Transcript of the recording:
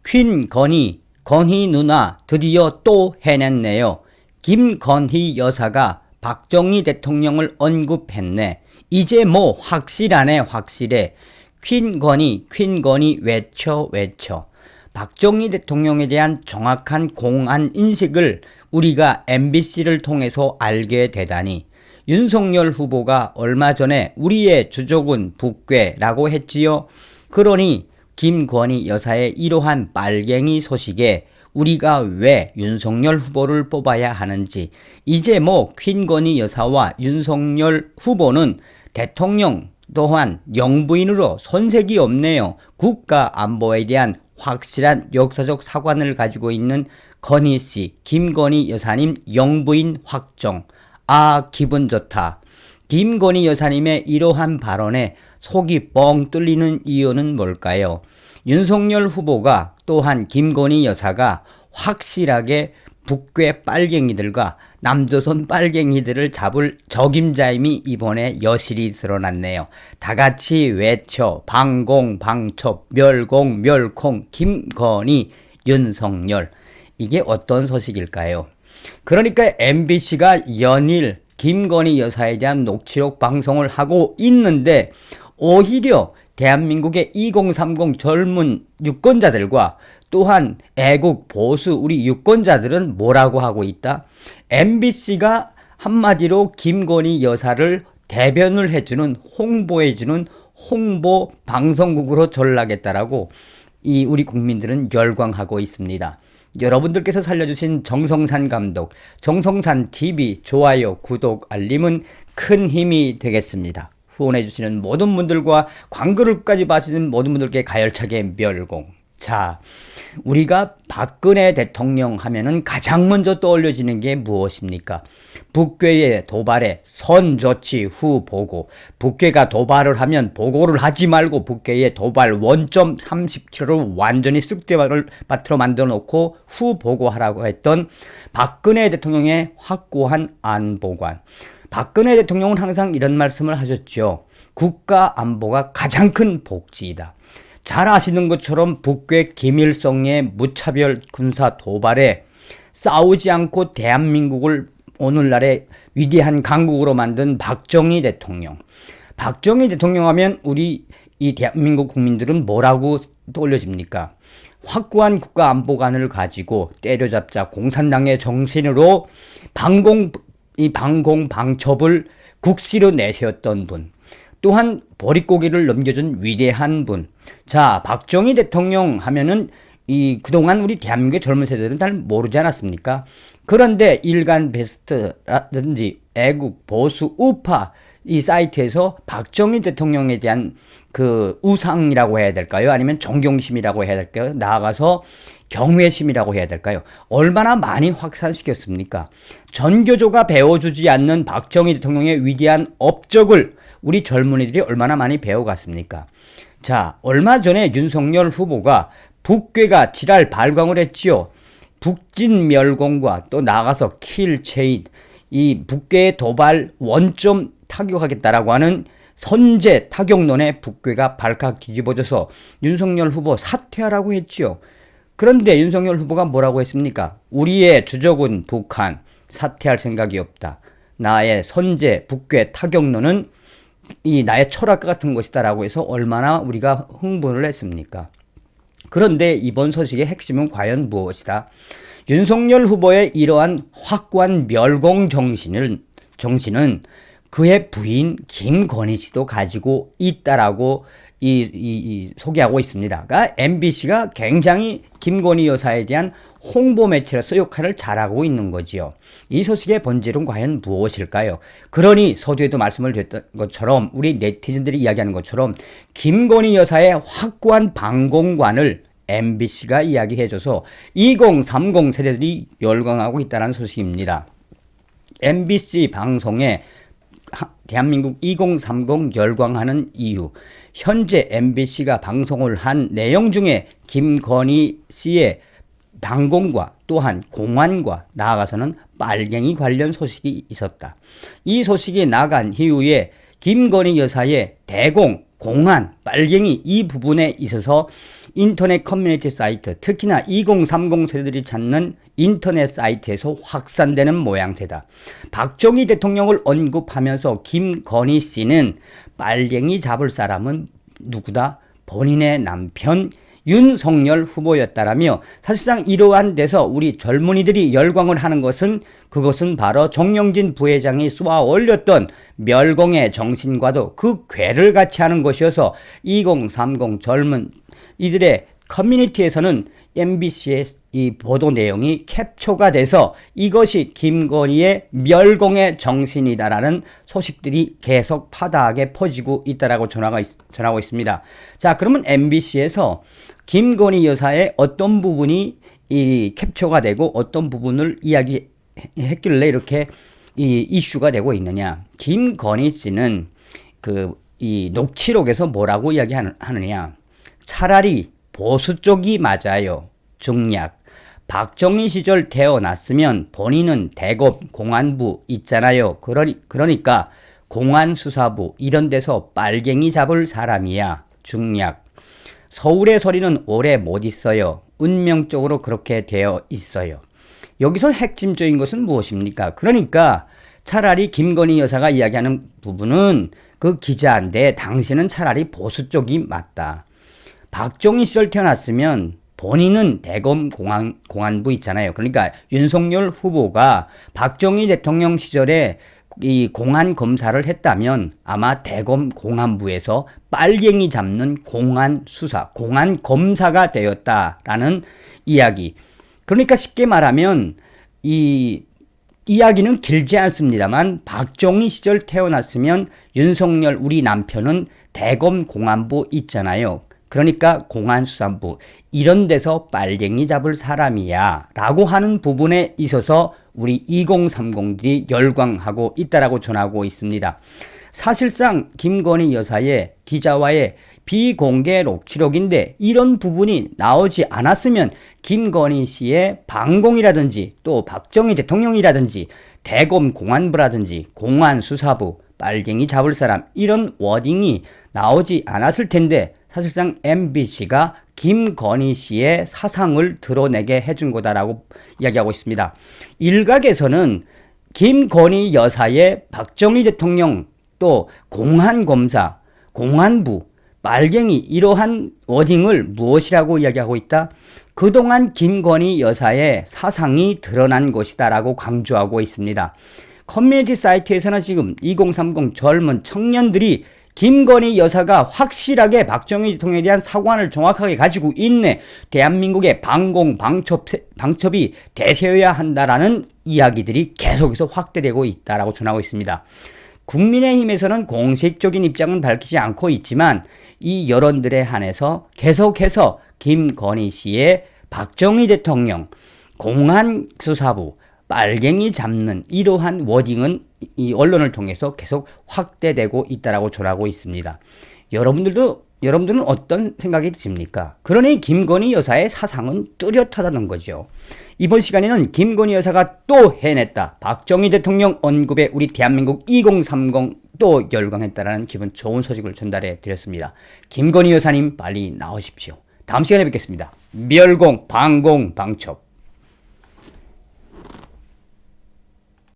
퀸 건희 누나 드디어 또 해냈네요. 김건희 여사가 박정희 대통령을 언급했네. 이제 뭐 확실하네 확실해. 퀸 건희 외쳐. 박정희 대통령에 대한 정확한 공안 인식을 우리가 MBC를 통해서 알게 되다니. 윤석열 후보가 얼마 전에 우리의 주적은 북괴라고 했지요. 그러니 김건희 여사의 이러한 빨갱이 소식에 우리가 왜 윤석열 후보를 뽑아야 하는지, 이제 뭐 퀸건희 여사와 윤석열 후보는 대통령 또한 영부인으로 손색이 없네요. 국가 안보에 대한 확실한 역사적 사관을 가지고 있는 건희씨, 김건희 여사님 영부인 확정. 아, 기분 좋다. 김건희 여사님의 이러한 발언에 속이 뻥 뚫리는 이유는 뭘까요? 윤석열 후보가 또한 김건희 여사가 확실하게 북괴 빨갱이들과 남조선 빨갱이들을 잡을 적임자임이 이번에 여실히 드러났네요. 다같이 외쳐 방공 방첩 멸공 멸콩 김건희 윤석열. 이게 어떤 소식일까요? 그러니까 MBC가 연일 김건희 여사에 대한 녹취록 방송을 하고 있는데, 오히려 대한민국의 2030 젊은 유권자들과 또한 애국 보수 우리 유권자들은 뭐라고 하고 있다? MBC가 한마디로 김건희 여사를 대변을 해주는, 홍보해주는 홍보 방송국으로 전락했다라고 이 우리 국민들은 열광하고 있습니다. 여러분들께서 살려주신 정성산 감독, 정성산 TV 좋아요, 구독, 알림은 큰 힘이 되겠습니다. 후원해주시는 모든 분들과 광고를까지 봐주시는 모든 분들께 가열차게 멸공. 자, 우리가 박근혜 대통령 하면은 가장 먼저 떠올려지는 게 무엇입니까? 북괴의 도발에 선 조치 후 보고, 북괴가 도발을 하면 보고를 하지 말고 북괴의 도발 원점 37을 완전히 쑥대밭으로 만들어 놓고 후 보고하라고 했던 박근혜 대통령의 확고한 안보관. 박근혜 대통령은 항상 이런 말씀을 하셨죠. 국가 안보가 가장 큰 복지이다. 잘 아시는 것처럼 북괴 김일성의 무차별 군사 도발에 싸우지 않고 대한민국을 오늘날의 위대한 강국으로 만든 박정희 대통령. 박정희 대통령 하면 우리 이 대한민국 국민들은 뭐라고 떠올려집니까? 확고한 국가 안보관을 가지고 때려잡자 공산당의 정신으로 방공 방첩을 국시로 내세웠던 분. 또한 보릿고개를 넘겨준 위대한 분. 자, 박정희 대통령 하면은 그동안 우리 대한민국의 젊은 세대들은 잘 모르지 않았습니까? 그런데 일간 베스트라든지 애국 보수 우파 이 사이트에서 박정희 대통령에 대한 그 우상이라고 해야 될까요? 아니면 존경심이라고 해야 될까요? 나아가서 경외심이라고 해야 될까요? 얼마나 많이 확산시켰습니까? 전교조가 배워주지 않는 박정희 대통령의 위대한 업적을 우리 젊은이들이 얼마나 많이 배워갔습니까? 자, 얼마 전에 윤석열 후보가 북괴가 지랄 발광을 했지요. 북진 멸공과 또 나가서 킬체인, 이 북괴의 도발 원점 타격하겠다라고 하는 선제 타격론에 북괴가 발칵 뒤집어져서 윤석열 후보 사퇴하라고 했지요. 그런데 윤석열 후보가 뭐라고 했습니까? 우리의 주적은 북한, 사퇴할 생각이 없다. 나의 선제 북괴 타격론은 이 나의 철학과 같은 것이다라고 해서 얼마나 우리가 흥분을 했습니까? 그런데 이번 소식의 핵심은 과연 무엇이다? 윤석열 후보의 이러한 확고한 멸공 정신은 그의 부인 김건희 씨도 가지고 있다라고 소개하고 있습니다. 그러니까 MBC가 굉장히 김건희 여사에 대한 홍보 매체로서 역할을 잘하고 있는 거지요. 이 소식의 본질은 과연 무엇일까요? 그러니 서두에도 말씀을 드렸던 것처럼 우리 네티즌들이 이야기하는 것처럼 김건희 여사의 확고한 방공관을 MBC가 이야기해줘서 2030 세대들이 열광하고 있다는 소식입니다. MBC 방송에 대한민국 2030 열광하는 이유, 현재 MBC가 방송을 한 내용 중에 김건희 씨의 방공과 또한 공안과 나아가서는 빨갱이 관련 소식이 있었다. 이 소식이 나간 이후에 김건희 여사의 대공 공안, 빨갱이 이 부분에 있어서 인터넷 커뮤니티 사이트, 특히나 2030 세대들이 찾는 인터넷 사이트에서 확산되는 모양새다. 박정희 대통령을 언급하면서 김건희 씨는 빨갱이 잡을 사람은 누구다? 본인의 남편 윤석열 후보였다라며 사실상 이러한 데서 우리 젊은이들이 열광을 하는 것은 그것은 바로 정영진 부회장이 쏘아 올렸던 멸공의 정신과도 그 궤를 같이 하는 것이어서 2030 젊은 이들의 커뮤니티에서는 MBC의 이 보도 내용이 캡처가 돼서 이것이 김건희의 멸공의 정신이다라는 소식들이 계속 파다하게 퍼지고 있다라고 전하고 있습니다. 자, 그러면 MBC에서 김건희 여사의 어떤 부분이 이 캡처가 되고 어떤 부분을 이야기했길래 이렇게 이 이슈가 되고 있느냐? 김건희 씨는 이 녹취록에서 뭐라고 이야기하느냐? 차라리 보수 쪽이 맞아요. 중략. 박정희 시절 태어났으면 본인은 대검 공안부 있잖아요. 그러니까 공안수사부 이런 데서 빨갱이 잡을 사람이야. 중략. 서울의 소리는 오래 못 있어요. 운명적으로 그렇게 되어 있어요. 여기서 핵심적인 것은 무엇입니까? 그러니까 차라리 김건희 여사가 이야기하는 부분은 그 기자인데 당신은 차라리 보수 쪽이 맞다. 박정희 시절 태어났으면 본인은 대검 공안부 있잖아요. 그러니까 윤석열 후보가 박정희 대통령 시절에 이 공안 검사를 했다면 아마 대검 공안부에서 빨갱이 잡는 공안 수사, 공안 검사가 되었다라는 이야기. 그러니까 쉽게 말하면 이 이야기는 길지 않습니다만 박정희 시절 태어났으면 윤석열 우리 남편은 대검 공안부 있잖아요. 그러니까 공안수사부 이런 데서 빨갱이 잡을 사람이야 라고 하는 부분에 있어서 우리 2030들이 열광하고 있다라고 전하고 있습니다. 사실상 김건희 여사의 기자와의 비공개 녹취록인데 이런 부분이 나오지 않았으면 김건희 씨의 방공이라든지 또 박정희 대통령이라든지 대검 공안부라든지 공안수사부 빨갱이 잡을 사람 이런 워딩이 나오지 않았을 텐데 사실상 MBC가 김건희 씨의 사상을 드러내게 해준 거다라고 이야기하고 있습니다. 일각에서는 김건희 여사의 박정희 대통령 또 공안검사, 공안부, 빨갱이 이러한 워딩을 무엇이라고 이야기하고 있다? 그동안 김건희 여사의 사상이 드러난 것이다라고 강조하고 있습니다. 커뮤니티 사이트에서는 지금 2030 젊은 청년들이 김건희 여사가 확실하게 박정희 대통령에 대한 사관을 정확하게 가지고 있네. 대한민국의 방첩이 대세여야 한다라는 이야기들이 계속해서 확대되고 있다라고 전하고 있습니다. 국민의힘에서는 공식적인 입장은 밝히지 않고 있지만 이 여론들에 한해서 계속해서 김건희 씨의 박정희 대통령, 공안수사부, 빨갱이 잡는 이러한 워딩은 이 언론을 통해서 계속 확대되고 있다라고 전하고 있습니다. 여러분들은 어떤 생각이 드십니까? 그러니 김건희 여사의 사상은 뚜렷하다는 거죠. 이번 시간에는 김건희 여사가 또 해냈다. 박정희 대통령 언급에 우리 대한민국 2030 또 열광했다라는 기분 좋은 소식을 전달해 드렸습니다. 김건희 여사님 빨리 나오십시오. 다음 시간에 뵙겠습니다. 멸공, 방공, 방첩.